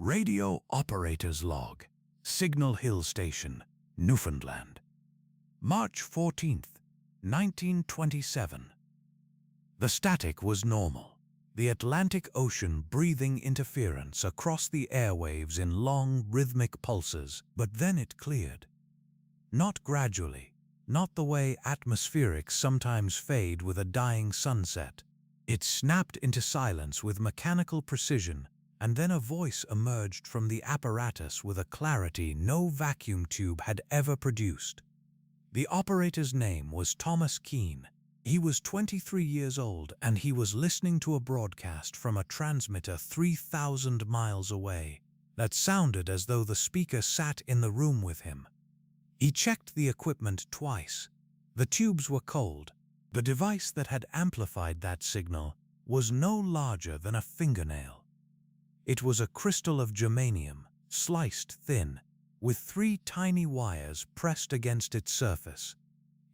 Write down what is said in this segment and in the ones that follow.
Radio Operator's Log, Signal Hill Station, Newfoundland. March 14th, 1927. The static was normal, the Atlantic Ocean breathing interference across the airwaves in long, rhythmic pulses, but then it cleared. Not gradually, not the way atmospherics sometimes fade with a dying sunset. It snapped into silence with mechanical precision, and then a voice emerged from the apparatus with a clarity no vacuum tube had ever produced. The operator's name was Thomas Keene. He was 23 years old, and he was listening to a broadcast from a transmitter 3,000 miles away that sounded as though the speaker sat in the room with him. He checked the equipment twice. The tubes were cold. The device that had amplified that signal was no larger than a fingernail. It was a crystal of germanium, sliced thin, with 3 tiny wires pressed against its surface.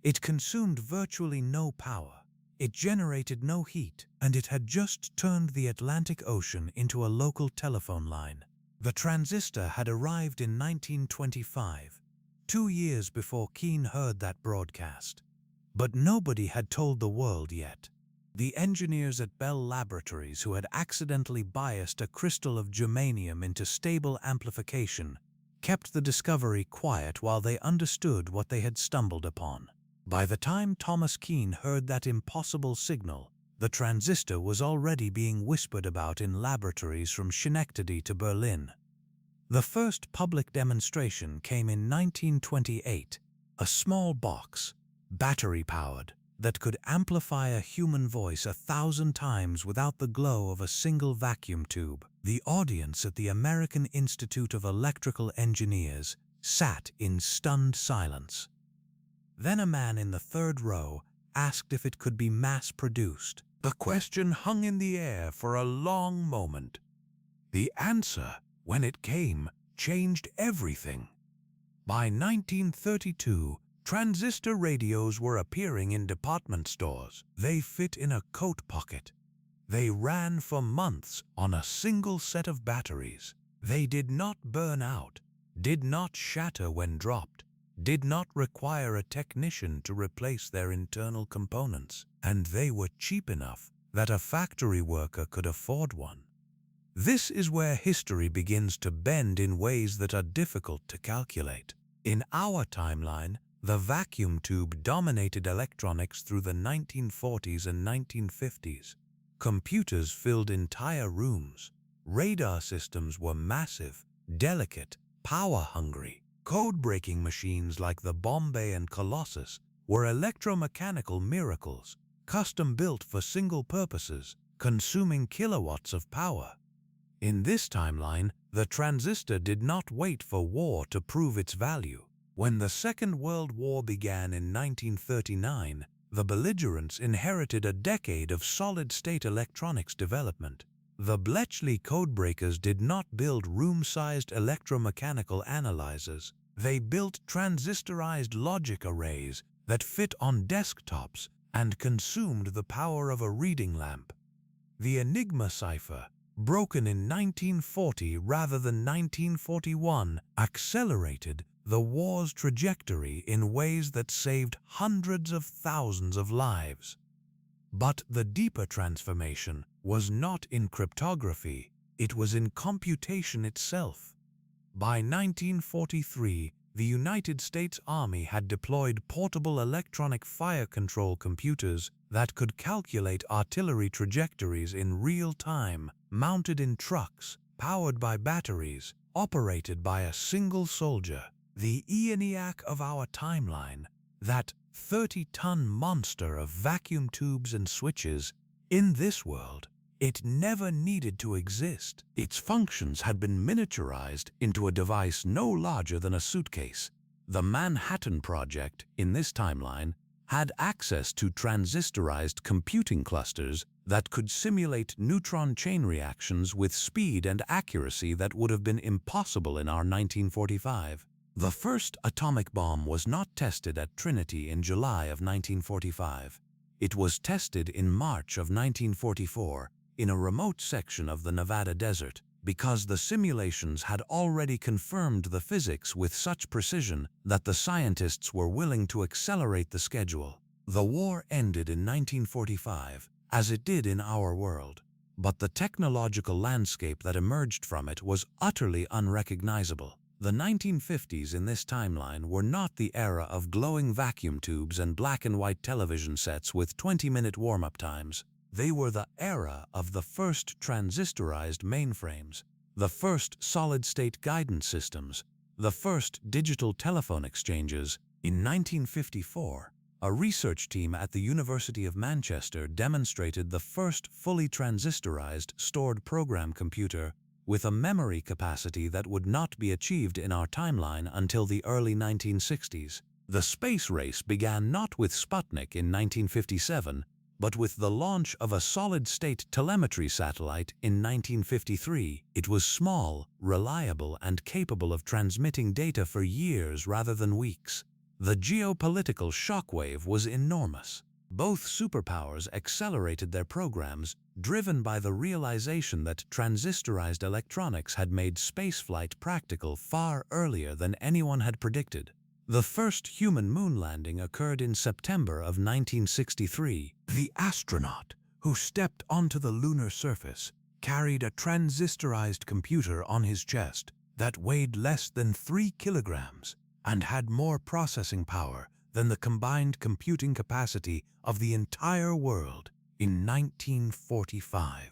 It consumed virtually no power. It generated no heat, and it had just turned the Atlantic Ocean into a local telephone line. The transistor had arrived in 1925, 2 years before Keene heard that broadcast. But nobody had told the world yet. The engineers at Bell Laboratories who had accidentally biased a crystal of germanium into stable amplification kept the discovery quiet while they understood what they had stumbled upon. By the time Thomas Keene heard that impossible signal, the transistor was already being whispered about in laboratories from Schenectady to Berlin. The first public demonstration came in 1928, a small box, battery-powered, that could amplify a human voice 1,000 times without the glow of a single vacuum tube. The audience at the American Institute of Electrical Engineers sat in stunned silence. Then a man in the third row asked if it could be mass-produced. The question hung in the air for a long moment. The answer, when it came, changed everything. By 1932, transistor radios were appearing in department stores. They fit in a coat pocket. They ran for months on a single set of batteries. They did not burn out, did not shatter when dropped, did not require a technician to replace their internal components, and they were cheap enough that a factory worker could afford one. This is where history begins to bend in ways that are difficult to calculate. In our timeline, the vacuum tube dominated electronics through the 1940s and 1950s. Computers filled entire rooms. Radar systems were massive, delicate, power-hungry. Code-breaking machines like the Bombay and Colossus were electromechanical miracles, custom-built for single purposes, consuming kilowatts of power. In this timeline, the transistor did not wait for war to prove its value. When the Second World War began in 1939, the belligerents inherited a decade of solid-state electronics development. The Bletchley codebreakers did not build room-sized electromechanical analyzers. They built transistorized logic arrays that fit on desktops and consumed the power of a reading lamp. The Enigma cipher, broken in 1940 rather than 1941, accelerated the war's trajectory in ways that saved hundreds of thousands of lives. But the deeper transformation was not in cryptography, it was in computation itself. By 1943, the United States Army had deployed portable electronic fire control computers that could calculate artillery trajectories in real time, mounted in trucks, powered by batteries, operated by a single soldier. The ENIAC of our timeline, that 30-ton monster of vacuum tubes and switches, in this world, it never needed to exist. Its functions had been miniaturized into a device no larger than a suitcase. The Manhattan Project, in this timeline, had access to transistorized computing clusters that could simulate neutron chain reactions with speed and accuracy that would have been impossible in our 1945. The first atomic bomb was not tested at Trinity in July of 1945. It was tested in March of 1944 in a remote section of the Nevada desert. because the simulations had already confirmed the physics with such precision that the scientists were willing to accelerate the schedule. The war ended in 1945, as it did in our world, but the technological landscape that emerged from it was utterly unrecognizable. The 1950s in this timeline were not the era of glowing vacuum tubes and black and white television sets with 20-minute warm-up times. They were the era of the first transistorized mainframes, the first solid-state guidance systems, the first digital telephone exchanges. In 1954, a research team at the University of Manchester demonstrated the first fully transistorized stored program computer with a memory capacity that would not be achieved in our timeline until the early 1960s. The space race began not with Sputnik in 1957, but with the launch of a solid-state telemetry satellite in 1953. It was small, reliable, and capable of transmitting data for years rather than weeks. The geopolitical shockwave was enormous. Both superpowers accelerated their programs, driven by the realization that transistorized electronics had made spaceflight practical far earlier than anyone had predicted. The first human moon landing occurred in September of 1963. The astronaut who stepped onto the lunar surface carried a transistorized computer on his chest that weighed less than 3 kilograms and had more processing power than the combined computing capacity of the entire world in 1945.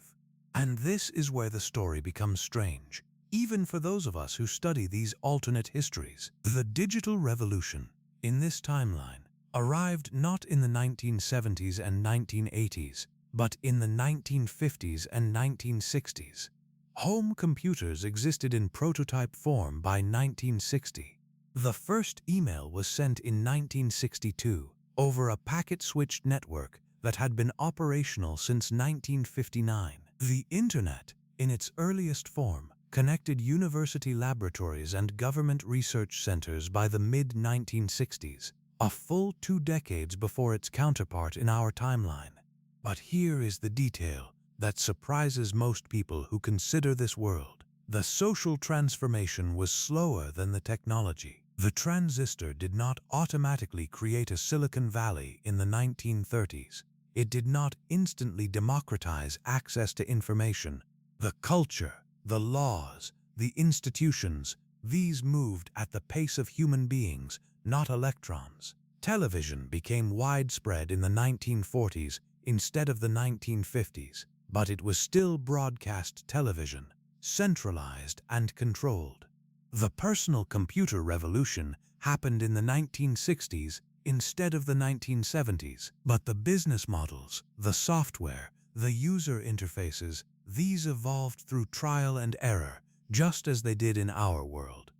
And this is where the story becomes strange, even for those of us who study these alternate histories. The digital revolution in this timeline arrived not in the 1970s and 1980s, but in the 1950s and 1960s. Home computers existed in prototype form by 1960. The first email was sent in 1962 over a packet-switched network that had been operational since 1959. The Internet, in its earliest form, connected university laboratories and government research centers by the mid-1960s, a full 2 decades before its counterpart in our timeline. But here is the detail that surprises most people who consider this world. The social transformation was slower than the technology. The transistor did not automatically create a Silicon Valley in the 1930s. It did not instantly democratize access to information. The culture, the laws, the institutions, these moved at the pace of human beings, not electrons. Television became widespread in the 1940s instead of the 1950s, but it was still broadcast television, centralized and controlled. The personal computer revolution happened in the 1960s instead of the 1970s, but the business models, the software, the user interfaces, these evolved through trial and error, just as they did in our world.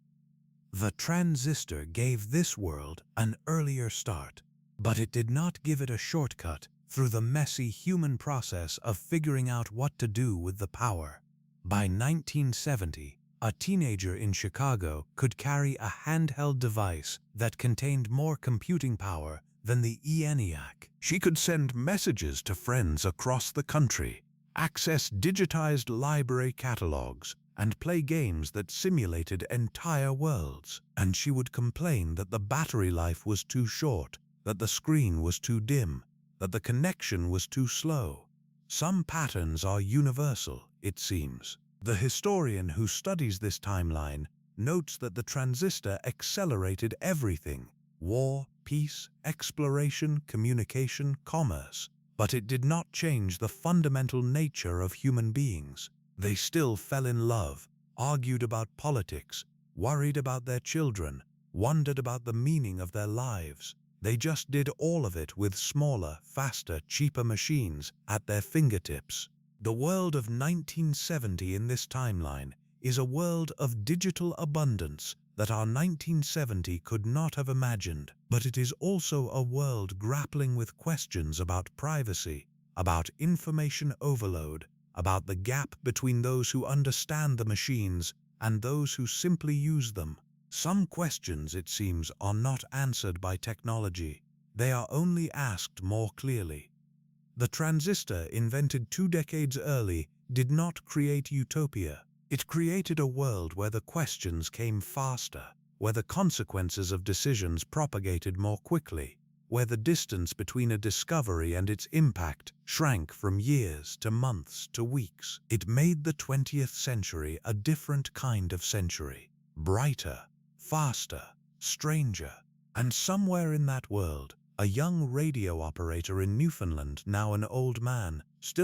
The transistor gave this world an earlier start, but it did not give it a shortcut through the messy human process of figuring out what to do with the power. By 1970, a teenager in Chicago could carry a handheld device that contained more computing power than the ENIAC. She could send messages to friends across the country, access digitized library catalogs, and play games that simulated entire worlds. And she would complain that the battery life was too short, that the screen was too dim, that the connection was too slow. Some patterns are universal, it seems. The historian who studies this timeline notes that the transistor accelerated everything: war, peace, exploration, communication, commerce. But it did not change the fundamental nature of human beings. They still fell in love, argued about politics, worried about their children, wondered about the meaning of their lives. They just did all of it with smaller, faster, cheaper machines at their fingertips. The world of 1970 in this timeline is a world of digital abundance that our 1970 could not have imagined, but it is also a world grappling with questions about privacy, about information overload, about the gap between those who understand the machines and those who simply use them. Some questions, it seems, are not answered by technology. They are only asked more clearly. The transistor, invented 2 decades early, did not create utopia. It created a world where the questions came faster, where the consequences of decisions propagated more quickly, where the distance between a discovery and its impact shrank from years to months to weeks. It made the 20th century a different kind of century, brighter, faster, stranger. And somewhere in that world, a young radio operator in Newfoundland, now an old man, still